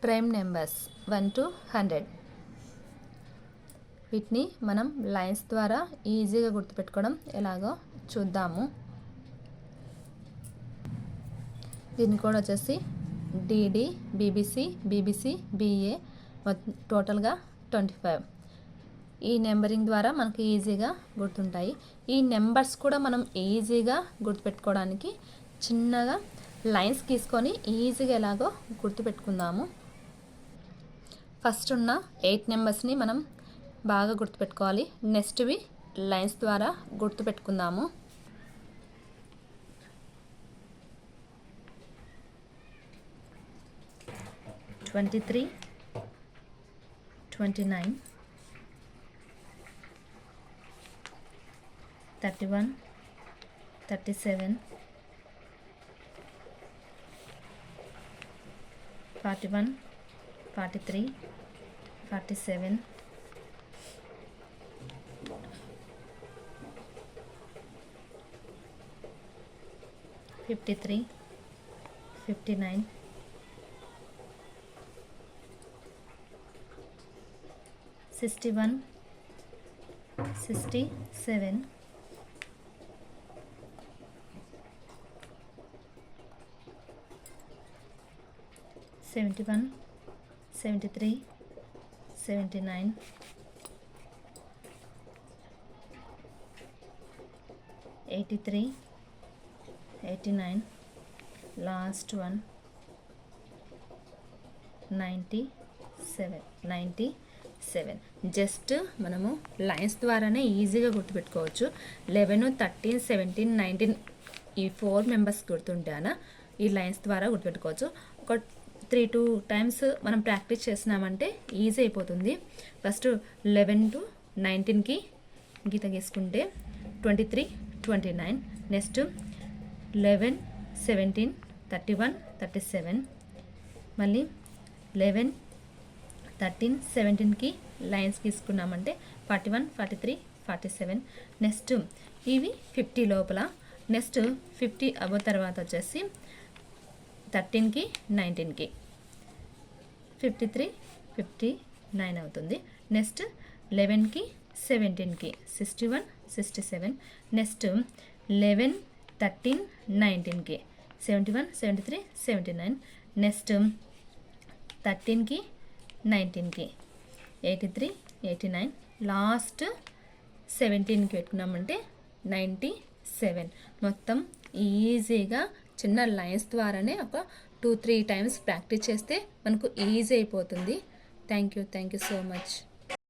Prime numbers 1 to 100. వీటిని మనం lines ద్వారా ఈజీగా గుర్తుపెట్టుకోవడం ఎలాగో చూద్దాము. దీని కోడ్ వచ్చేసి డిడి, బీబీసీ, బీబీసీ, బిఏ, టోటల్గా 25. ఈ నెంబరింగ్ ద్వారా మనకి ఈజీగా గుర్తుంటాయి. ఈ నెంబర్స్ కూడా మనం ఈజీగా గుర్తుపెట్టుకోవడానికి చిన్నగా లైన్స్ గీసుకొని ఈజీగా ఎలాగో గుర్తుపెట్టుకుందాము. ఫస్ట్ ఉన్న 8 నెంబర్స్ని మనం బాగా గుర్తుపెట్టుకోవాలి. నెక్స్ట్వి లైన్స్ ద్వారా గుర్తుపెట్టుకుందాము. (23), (29), (31), (37), (41), (43), (47), (53), (59), (61), (67), (71), (73), (79), (83), (89), last one 97. జస్ట్ మనము లైన్స్ ద్వారానే ఈజీగా గుర్తుపెట్టుకోవచ్చు. 11, 13, 17, 19 ఈ 4 మెంబర్స్ గుర్తుంటానా ఈ లైన్స్ ద్వారా గుర్తుపెట్టుకోవచ్చు. ఒక 3-2 టైమ్స్ మనం ప్రాక్టీస్ చేసినామంటే ఈజీ అయిపోతుంది. ఫస్ట్ 11 to 19కి గీత గీసుకుంటే 23, 29, నెక్స్ట్ 11, 17, 31, 37, మళ్ళీ 11, 13, 17కి లైన్స్ గీసుకున్నామంటే 41, 43, 47, నెక్స్ట్ ఇవి 50 లోపల, నెక్స్ట్ 50 అబో తర్వాత వచ్చేసి 13కి 19కి 53, 59 అవుతుంది. నెక్స్ట్ 11కి 17కి 61, 67, నెక్స్ట్ 11, 13, 19కి 71, 73, 79, నెక్స్ట్ 13కి 19కి 83, 89, లాస్ట్ 17కి పెట్టుకున్నామంటే 97. మొత్తం ఈజీగా చిన్న లైన్స్ ద్వారానే ఒక 2-3 టైమ్స్ ప్రాక్టీస్ చేస్తే మనకు ఈజీ అయిపోతుంది. Thank you so much.